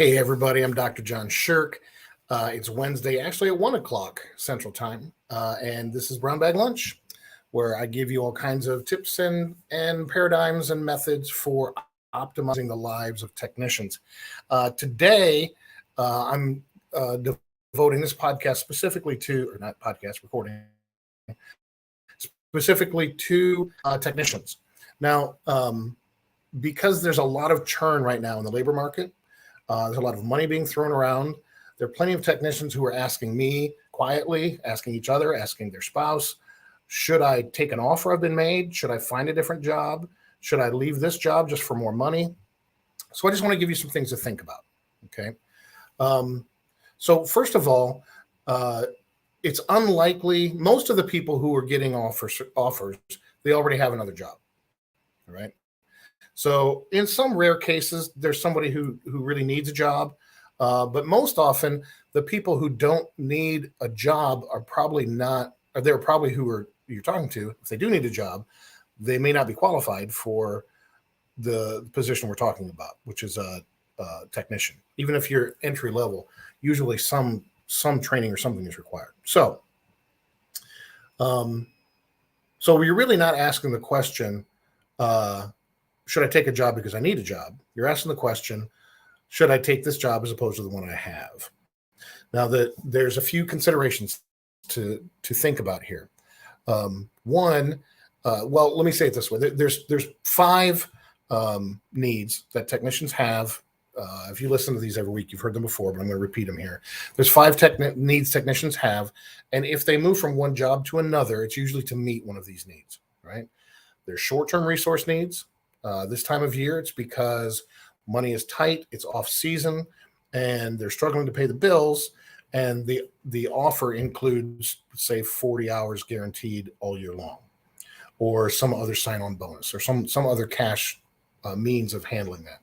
Hey, everybody, I'm Dr. John Sherk. It's Wednesday, actually at 1 o'clock Central Time, and this is Brown Bag Lunch, where I give you all kinds of tips and paradigms and methods for optimizing the lives of technicians. Today, I'm devoting this podcast specifically to, or not podcast, recording, specifically to technicians. Now, because there's a lot of churn right now in the labor market, there's a lot of money being thrown around. There are plenty of technicians who are asking me quietly, asking each other, asking their spouse, should I take an offer I've been made? Should I find a different job? Should I leave this job just for more money? So I just want to give you some things to think about, okay? So first of all, it's unlikely, most of the people who are getting offers, they already have another job, all right? So in some rare cases, there's somebody who really needs a job. But most often, the people who don't need a job are probably not, or they're probably who are you're talking to. If they do need a job, they may not be qualified for the position we're talking about, which is a technician. Even if you're entry level, usually some training or something is required. So you're really not asking the question, should I take a job because I need a job? You're asking the question, should I take this job as opposed to the one I have? Now, there's a few considerations to think about here. One, let me say it this way. There's five needs that technicians have. If you listen to these every week, you've heard them before, but I'm going to repeat them here. There's five needs technicians have, and if they move from one job to another, it's usually to meet one of these needs, right? There's short-term resource needs. This time of year, it's because money is tight, it's off season, and they're struggling to pay the bills. And the offer includes, say, 40 hours guaranteed all year long, or some other sign-on bonus, or some other cash means of handling that.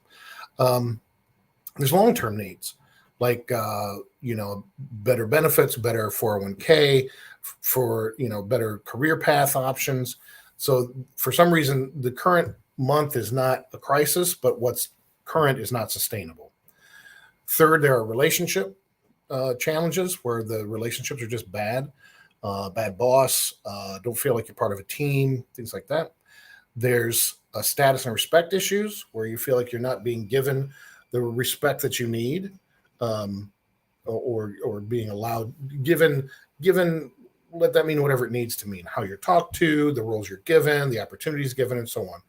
There's long-term needs, like better benefits, better 401k, for better career path options. So for some reason, the current month is not a crisis, but what's current is not sustainable. Third, there are relationship challenges where the relationships are just bad. Bad boss, don't feel like you're part of a team, things like that. There's a status and respect issues where you feel like you're not being given the respect that you need, or being allowed, given, let that mean whatever it needs to mean, how you're talked to, the roles you're given, the opportunities given, and so on.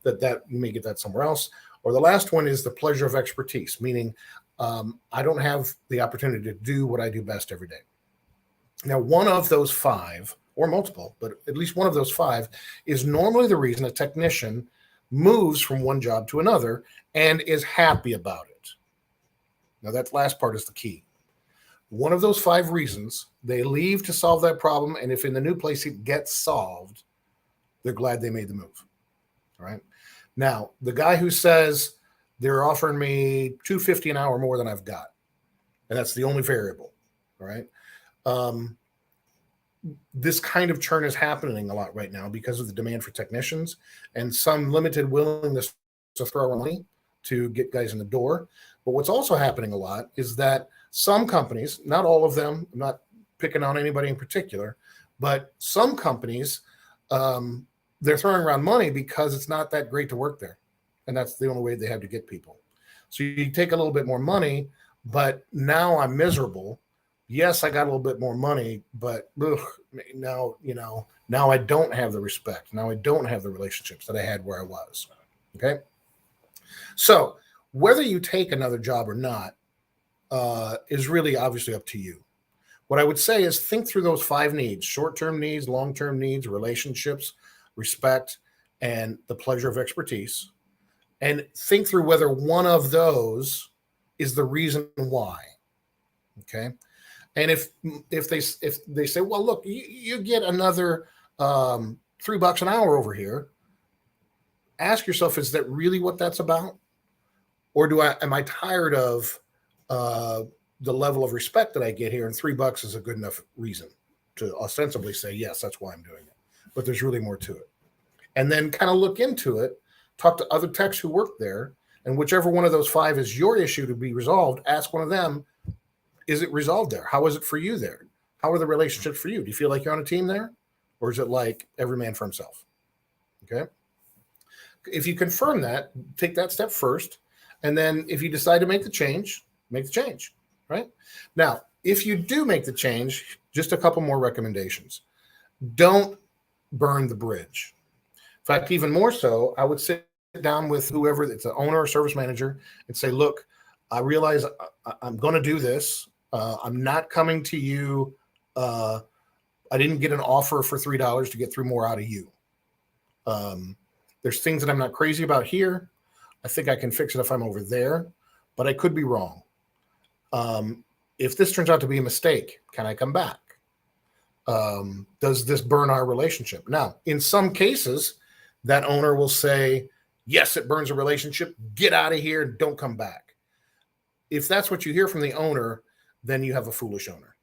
That you may get that somewhere else. Or the last one is the pleasure of expertise, meaning I don't have the opportunity to do what I do best every day. Now, one of those five, or multiple, but at least one of those five, is normally the reason a technician moves from one job to another and is happy about it. Now, that last part is the key. One of those five reasons, they leave to solve that problem, and if in the new place it gets solved, they're glad they made the move. All right. Now, the guy who says they're offering me $250 an hour more than I've got, and that's the only variable. All right. This kind of churn is happening a lot right now because of the demand for technicians and some limited willingness to throw money to get guys in the door. But what's also happening a lot is that some companies, not all of them, I'm not picking on anybody in particular, but some companies, they're throwing around money because it's not that great to work there. And that's the only way they have to get people. So you take a little bit more money, but now I'm miserable. Yes, I got a little bit more money, but now I don't have the respect. Now I don't have the relationships that I had where I was. Okay. So whether you take another job or not is really obviously up to you. What I would say is think through those five needs: short-term needs, long-term needs, relationships, respect, and the pleasure of expertise, and think through whether one of those is the reason why. Okay. And if they say, well, look, you get another $3 an hour over here, ask yourself, is that really what that's about? Or am I tired of the level of respect that I get here, and $3 is a good enough reason to ostensibly say, yes, that's why I'm doing it. But there's really more to it. And then kind of look into it, talk to other techs who work there, And whichever one of those 5 is your issue to be resolved, ask one of them, is it resolved there? How is it for you there? How are the relationships for you? Do you feel like you're on a team there? Or is it like every man for himself? Okay. If you confirm that, take that step first. And then if you decide to make the change, right? Now, if you do make the change, just a couple more recommendations. Don't burn the bridge. In fact, even more so, I would sit down with whoever, it's the owner or service manager, and say, look, I realize I'm going to do this. I'm not coming to you. I didn't get an offer for $3 to get 3 more out of you. There's things that I'm not crazy about here. I think I can fix it if I'm over there, but I could be wrong. If this turns out to be a mistake, can I come back? Does this burn our relationship? Now, in some cases, that owner will say, yes, it burns a relationship. Get out of here and don't come back. If that's what you hear from the owner, then you have a foolish owner.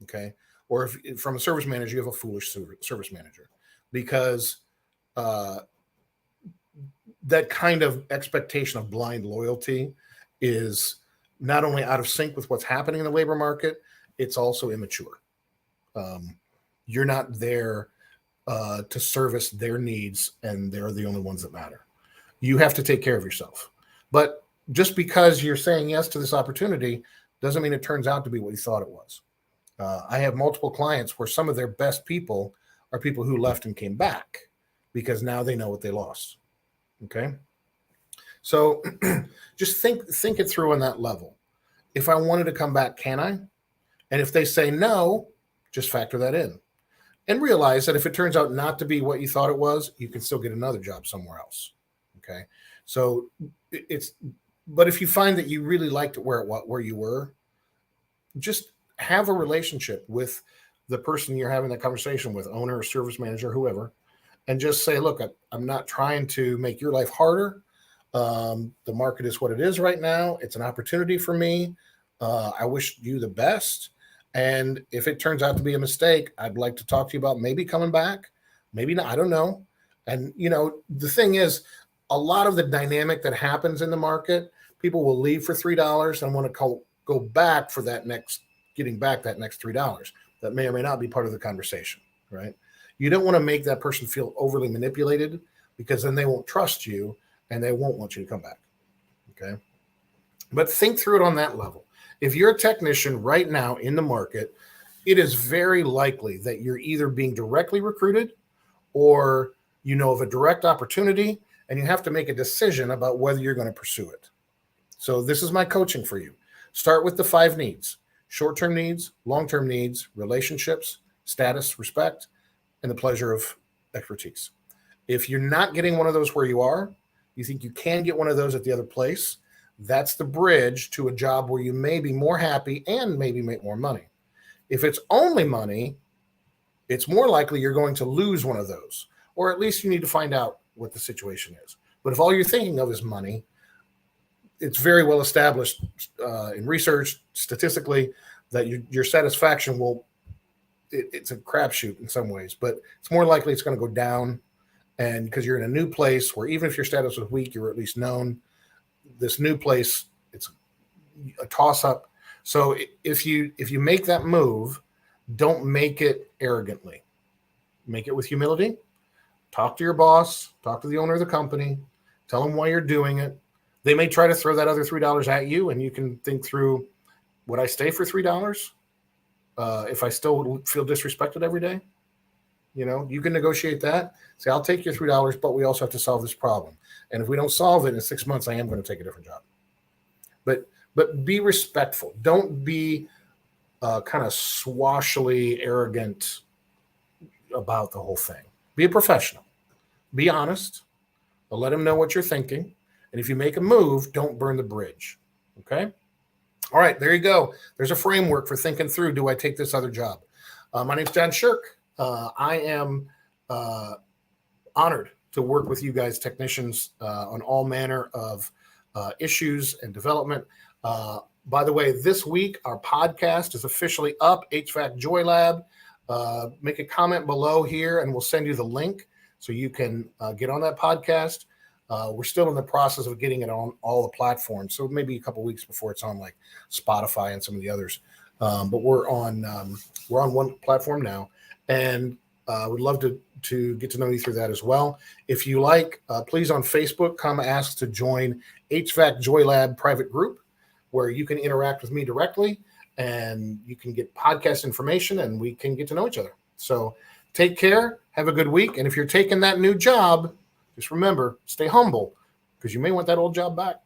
Okay. Or if from a service manager, you have a foolish service manager, because that kind of expectation of blind loyalty is not only out of sync with what's happening in the labor market, it's also immature. You're not there to service their needs, and they're the only ones that matter. You have to take care of yourself. But just because you're saying yes to this opportunity doesn't mean it turns out to be what you thought it was. I have multiple clients where some of their best people are people who left and came back because now they know what they lost. Okay. So just think it through on that level. If I wanted to come back, can I? And if they say no, just factor that in and realize that if it turns out not to be what you thought it was, you can still get another job somewhere else. Okay. So but if you find that you really liked it where you were, just have a relationship with the person you're having that conversation with, owner or service manager, whoever, and just say, look, I'm not trying to make your life harder. The market is what it is right now. It's an opportunity for me. I wish you the best. And if it turns out to be a mistake, I'd like to talk to you about maybe coming back, maybe not. I don't know. And, the thing is, a lot of the dynamic that happens in the market, people will leave for $3 and want to go back for getting back that next $3. That may or may not be part of the conversation, right? You don't want to make that person feel overly manipulated, because then they won't trust you and they won't want you to come back. Okay. But think through it on that level. If you're a technician right now in the market, it is very likely that you're either being directly recruited or of a direct opportunity, and you have to make a decision about whether you're going to pursue it. So this is my coaching for you. Start with the 5 needs: short-term needs, long-term needs, relationships, status, respect, and the pleasure of expertise. If you're not getting one of those where you are, you think you can get one of those at the other place, that's the bridge to a job where you may be more happy and maybe make more money. If it's only money, it's more likely you're going to lose one of those, or at least you need to find out what the situation is. But if all you're thinking of is money, it's very well established in research, statistically, that your satisfaction it's a crapshoot in some ways, but it's more likely it's going to go down. And because you're in a new place where even if your status was weak, you were at least known. This new place, it's a toss-up. So if you make that move, don't make it arrogantly. Make it with humility. Talk to your boss. Talk to the owner of the company. Tell them why you're doing it. They may try to throw that other $3 at you, and you can think through, would I stay for $3 if I still feel disrespected every day? You can negotiate that. Say, I'll take your $3, but we also have to solve this problem. And if we don't solve it in 6 months, I am going to take a different job. But be respectful. Don't be kind of swashily arrogant about the whole thing. Be a professional. Be honest. Let them know what you're thinking. And if you make a move, don't burn the bridge. Okay? All right, there you go. There's a framework for thinking through, do I take this other job? My name's John Sherk. I am honored to work with you guys, technicians, on all manner of issues and development. By the way, this week, our podcast is officially up, HVAC Joy Lab. Make a comment below here, and we'll send you the link so you can get on that podcast. We're still in the process of getting it on all the platforms, so maybe a couple weeks before it's on like Spotify and some of the others. But we're on one platform now, and would love to get to know you through that as well. If you like, please on Facebook come ask to join HVAC Joy Lab private group, where you can interact with me directly and you can get podcast information and we can get to know each other. So take care, have a good week, and if you're taking that new job, just remember, stay humble because you may want that old job back.